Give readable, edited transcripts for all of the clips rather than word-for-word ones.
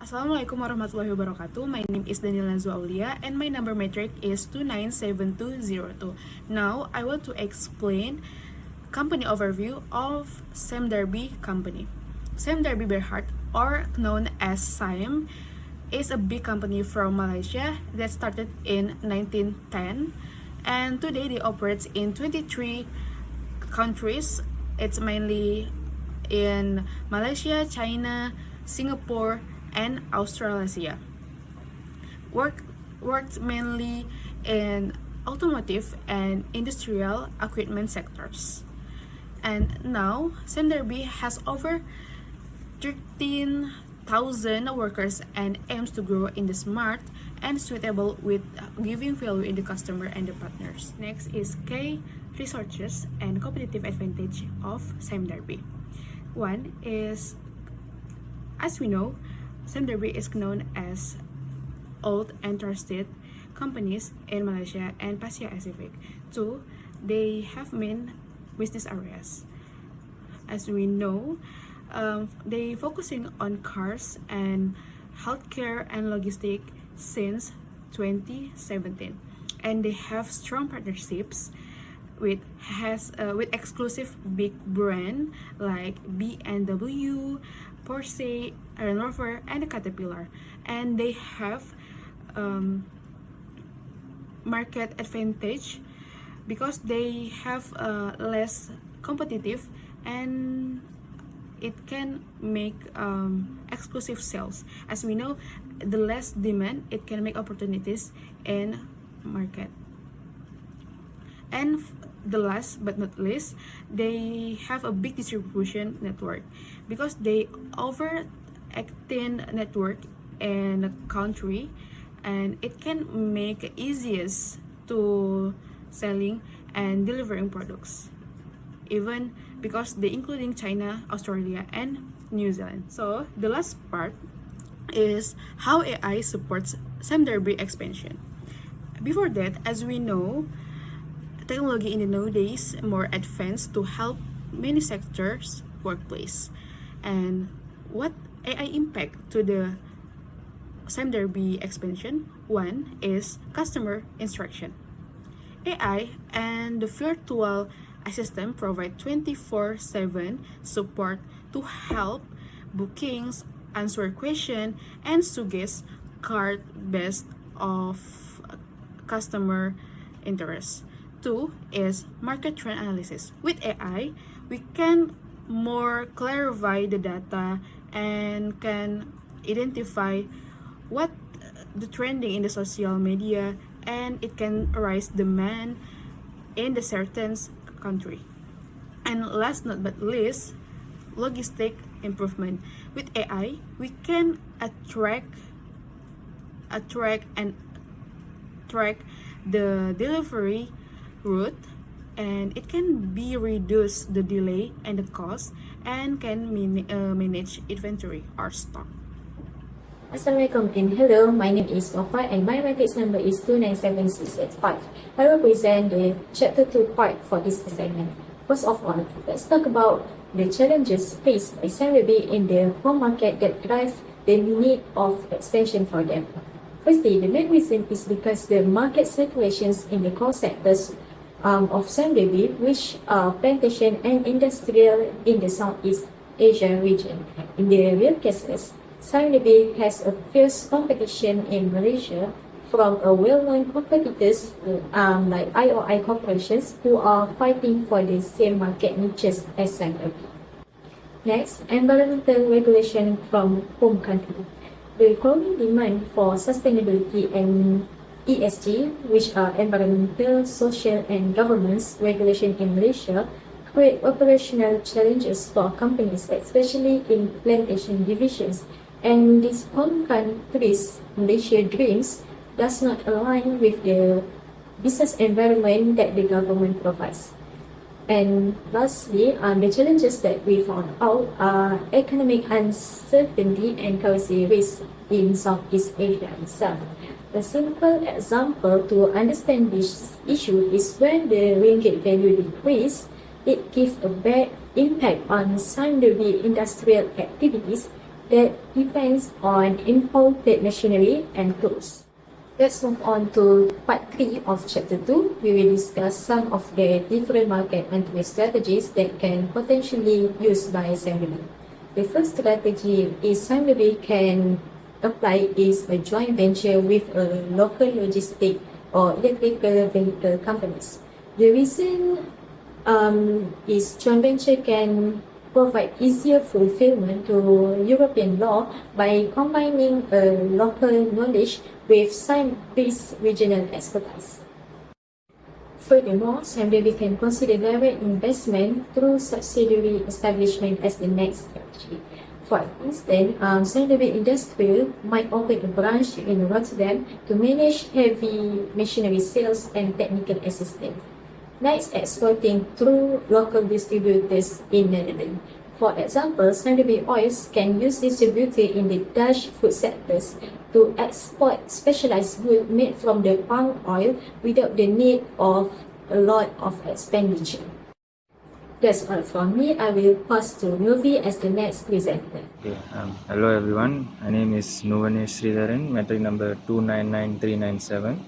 Assalamualaikum warahmatullahi wabarakatuh. My name is Daniela Zuaulia and my number metric is 297202. Now, I want to explain company overview of Sime Darby Company. Sime Darby Berhad, or known as Sime, is a big company from Malaysia that started in 1910, and today they operate in 23 countries. It's mainly in Malaysia, China, Singapore, and Australasia. Worked mainly in automotive and industrial equipment sectors. And now, Sime Darby has over 13,000 workers and aims to grow in the smart and suitable with giving value in the customer and the partners. Next is key resources and competitive advantage of Sime Darby. One is, as we know, Sime Darby is known as old and trusted companies in Malaysia and Asia Pacific. Two, they have main business areas. As we know, they focusing on cars and healthcare and logistics since 2017, and they have strong partnerships with exclusive big brand like BMW, Porsche, Land Rover, and Caterpillar, and they have market advantage because they have less competitive, and it can make exclusive sales. As we know, the less demand, it can make opportunities in market. And the last but not least, they have a big distribution network because they over 18 network in the country, and it can make easiest to selling and delivering products, even because they including China, Australia, and New Zealand. So the last part is how AI supports Sime Darby expansion. Before that, as we know, technology in the nowadays more advanced to help many sectors workplace. And what AI impact to the Sime Darby expansion? One is customer instruction. AI and the virtual assistant provide 24/7 support to help bookings, answer question, and suggest card based of customer interest. Two is market trend analysis. With AI, we can more clarify the data and can identify what the trending in the social media, and it can raise demand in the certain country. And last not but least, logistic improvement. With AI, we can attract and track the delivery route, and it can be reduce the delay and the cost, and can manage inventory or stock. Assalamualaikum and hello, my name is Wafa and my matrix number is 297685. I will present the chapter 2 part for this assignment. First of all, let's talk about the challenges faced by Sime Darby in the home market that drive the need of expansion for them. Firstly, the main reason is because the market situations in the core sectors of Sime Darby, which are plantation and industrial in the Southeast Asia region. In the real cases, Sime Darby has a fierce competition in Malaysia from a well-known competitors like IOI corporations who are fighting for the same market niches as Sime Darby. Next, environmental regulation from home country. The growing demand for sustainability and ESG, which are environmental, social, and governance regulation in Malaysia, create operational challenges for companies, especially in plantation divisions. And these home countries' Malaysia dreams does not align with the business environment that the government provides. And lastly, the challenges that we found out are economic uncertainty and currency risk in Southeast Asia itself. A simple example to understand this issue is when the ringgit value decrease, it gives a bad impact on Sime Darby industrial activities that depends on imported machinery and tools. Let's move on to part 3 of chapter 2. We will discuss some of the different market entry strategies that can potentially used by Sangrevi. The first strategy is Sangrevi can apply is a joint venture with a local logistic or electrical vehicle companies. The reason is joint venture can provide easier fulfillment to European law by combining local knowledge with science-based regional expertise. Furthermore, Sangrevi can consider direct investment through subsidiary establishment as the next strategy. For instance, Sangrevi Industrial might open a branch in Rotterdam to manage heavy machinery sales and technical assistance. Next, exporting through local distributors in Netherlands. For example, Sangrevi Oils can use distributor in the Dutch food sectors to export specialized goods made from the palm oil without the need of a lot of expenditure. That's all from me. I will pass to Novi as the next presenter. Okay, hello everyone. My name is Nuvanesh Sridharan, metric number 299397.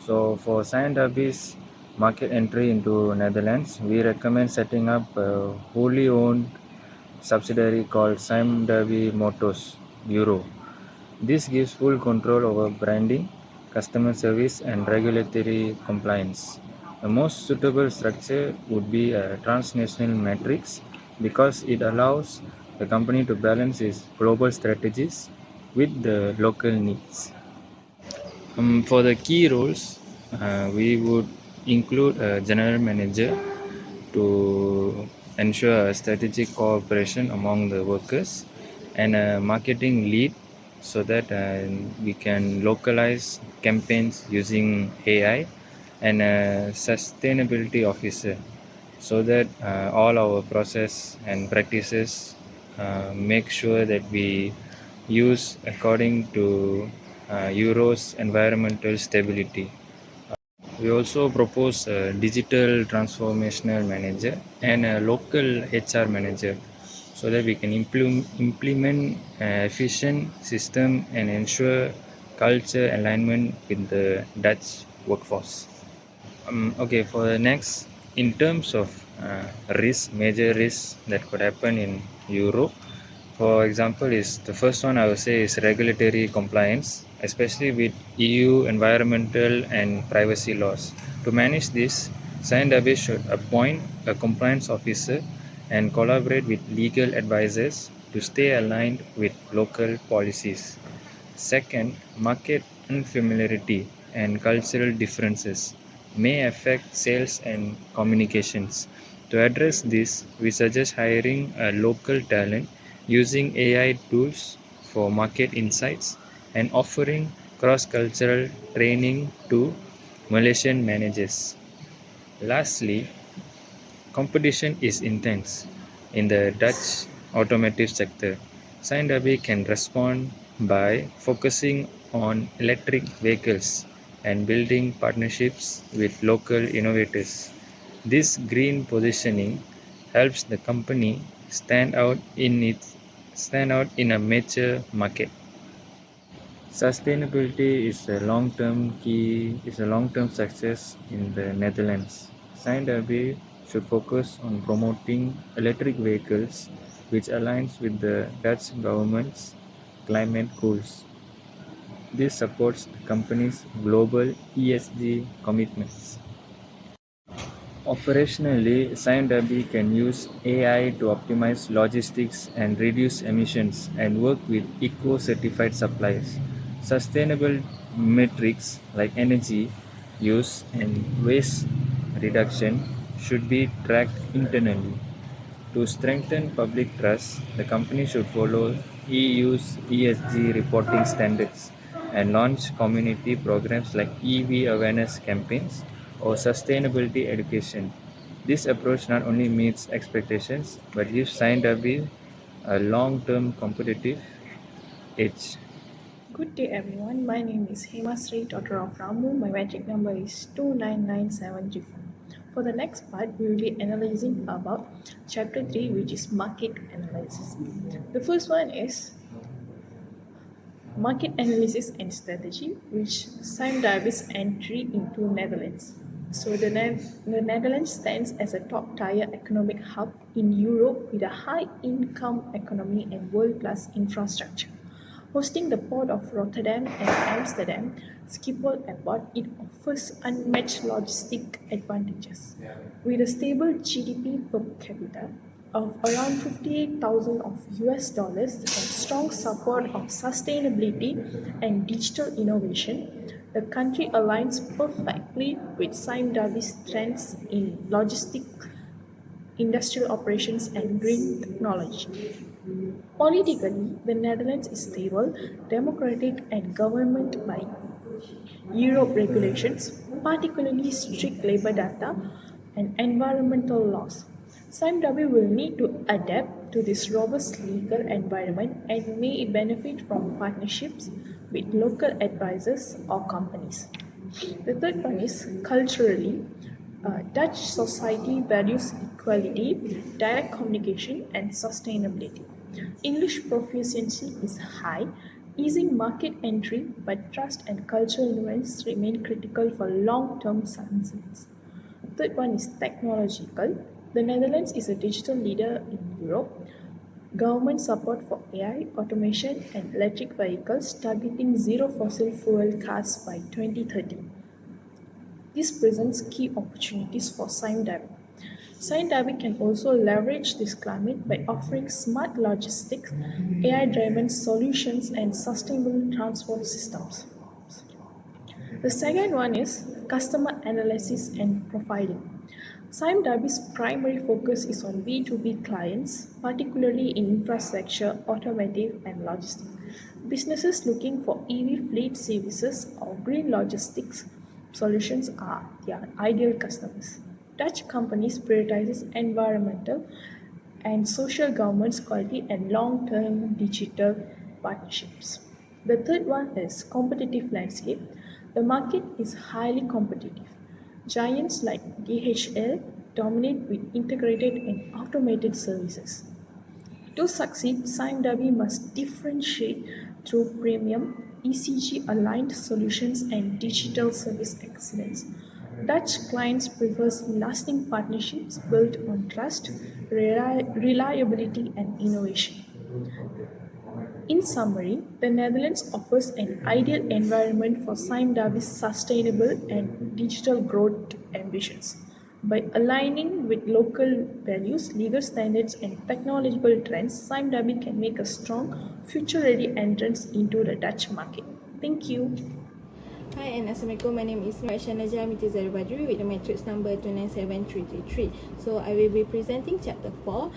So for Sciendabi's market entry into Netherlands, we recommend setting up a wholly owned subsidiary called Sciendabi Motors Euro. This gives full control over branding, customer service, and regulatory compliance. The most suitable structure would be a transnational matrix because it allows the company to balance its global strategies with the local needs. For the key roles, we would include a general manager to ensure a strategic cooperation among the workers and a marketing lead so that we can localize campaigns using AI and a sustainability officer so that all our process and practices make sure that we use according to Euro's environmental stability. We also propose a digital transformational manager and a local HR manager so that we can implement an efficient system and ensure culture alignment with the Dutch workforce. Okay, for the next, in terms of major risks that could happen in Europe, for example, is the first one I would say is regulatory compliance, especially with EU environmental and privacy laws. To manage this, Sciendabi should appoint a compliance officer and collaborate with legal advisors to stay aligned with local policies. Second, market unfamiliarity and cultural differences may affect sales and communications. To address this, we suggest hiring a local talent using AI tools for market insights and offering cross-cultural training to Malaysian managers. Lastly, competition is intense in the Dutch automotive sector. Sciendabi can respond by focusing on electric vehicles and building partnerships with local innovators. This green positioning helps the company stand out in a mature market. Sustainability is a long-term success in the Netherlands. Sciendabi should focus on promoting electric vehicles, which aligns with the Dutch government's climate goals. This supports the company's global ESG commitments. Operationally, Sciendabi can use AI to optimize logistics and reduce emissions and work with eco-certified suppliers. Sustainable metrics like energy use and waste reduction should be tracked internally. To strengthen public trust, the company should follow EU's ESG reporting standards and launch community programs like EV awareness campaigns or sustainability education. This approach not only meets expectations but gives Sciendabi a long-term competitive edge. Good day everyone, my name is Hemasri, daughter of Ramu. My magic number is 299734. For the next part, we will be analyzing about chapter 3, which is market analysis. The first one is market analysis and strategy, which Sime Davis' entry into Netherlands. So the Netherlands stands as a top-tier economic hub in Europe with a high-income economy and world-class infrastructure. Hosting the port of Rotterdam and Amsterdam, Schiphol Airport, it offers unmatched logistic advantages. With a stable GDP per capita of around 58,000 of US dollars and strong support of sustainability and digital innovation, the country aligns perfectly with Sime Darby's strengths in logistics, industrial operations, and green technology. Politically, the Netherlands is stable, democratic, and governed by Europe regulations, particularly strict labor data and environmental laws. SIMW will need to adapt to this robust legal environment and may benefit from partnerships with local advisors or companies. The third one is culturally. Dutch society values equality, direct communication, and sustainability. English proficiency is high, easing market entry, but trust and cultural nuance remain critical for long-term success. Third one is technological. The Netherlands is a digital leader in Europe. Government support for AI, automation, and electric vehicles targeting zero fossil fuel cars by 2030. This presents key opportunities for Sime Darby. Sime Darby can also leverage this climate by offering smart logistics, AI-driven solutions, and sustainable transport systems. The second one is customer analysis and profiling. Sime Darby's primary focus is on B2B clients, particularly in infrastructure, automotive, and logistics. Businesses looking for EV fleet services or green logistics solutions are their ideal customers. Dutch companies prioritizes environmental and social governance quality and long-term digital partnerships. The third one is competitive landscape. The market is highly competitive. Giants like DHL dominate with integrated and automated services. To succeed, Sime Darby must differentiate through premium, ECG aligned solutions and digital service excellence. Dutch clients prefer lasting partnerships built on trust, reliability, and innovation. In summary, the Netherlands offers an ideal environment for Sime Darby's sustainable and digital growth ambitions. By aligning with local values, legal standards, and technological trends, Sime Darby can make a strong, future-ready entrance into the Dutch market. Thank you. Hi and Assalamualaikum. My name is Raisha Najah Mitizari Badri with the matrix number 297333. So I will be presenting chapter 4,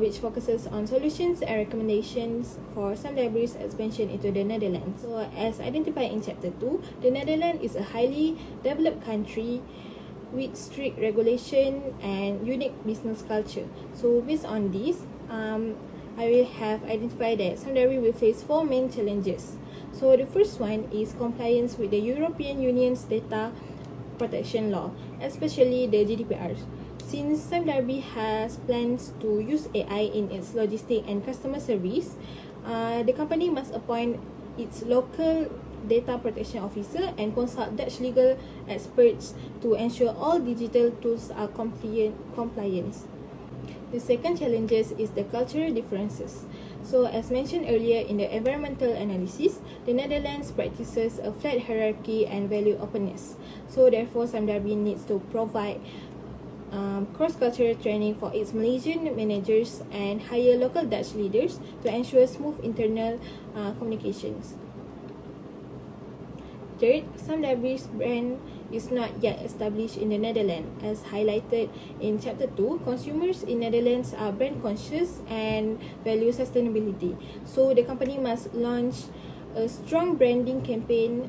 which focuses on solutions and recommendations for Sime Darby's expansion into the Netherlands. So as identified in chapter 2, the Netherlands is a highly developed country with strict regulation and unique business culture. So based on this, I will have identified that Sime Darby will face 4 main challenges. So the first one is compliance with the European Union's data protection law, especially the GDPR. Since Sime Darby has plans to use AI in its logistic and customer service, the company must appoint its local data protection officer and consult Dutch legal experts to ensure all digital tools are compliant. The second challenge is the cultural differences. So as mentioned earlier in the environmental analysis, the Netherlands practices a flat hierarchy and value openness. So therefore, Sime Darby needs to provide cross-cultural training for its Malaysian managers and hire local Dutch leaders to ensure smooth internal communications. Third, Sime Darby's brand is not yet established in the Netherlands. As highlighted in chapter 2, consumers in Netherlands are brand conscious and value sustainability. So the company must launch a strong branding campaign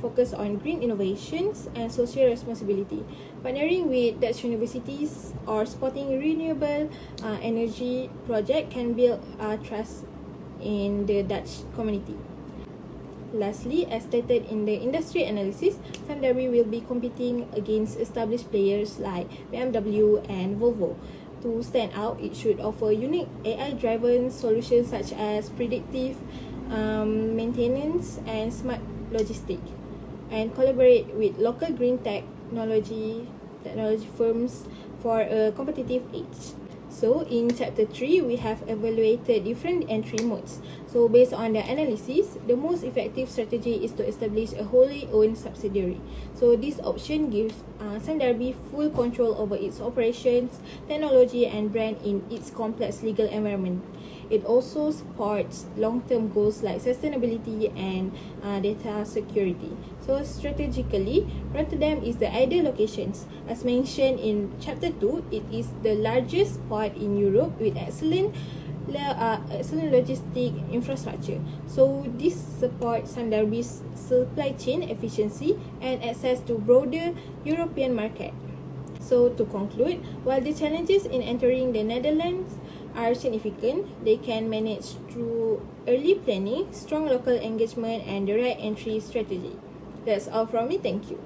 focused on green innovations and social responsibility. Partnering with Dutch universities or supporting renewable energy project can build trust in the Dutch community. Lastly, as stated in the industry analysis, Sime Darby will be competing against established players like BMW and Volvo. To stand out, it should offer unique AI-driven solutions such as predictive maintenance, and smart logistics, and collaborate with local green technology firms for a competitive edge. So in chapter 3, we have evaluated different entry modes. So based on the analysis, the most effective strategy is to establish a wholly owned subsidiary. So this option gives Sime Darby full control over its operations, technology, and brand in its complex legal environment. It also supports long-term goals like sustainability and data security. So strategically, Rotterdam is the ideal locations. As mentioned in chapter 2, it is the largest port in Europe with excellent logistic infrastructure. So this supports Sime Darby's supply chain efficiency and access to broader European market. So to conclude, while the challenges in entering the Netherlands are significant, they can manage through early planning, strong local engagement, and the right entry strategy. That's all from me. Thank you.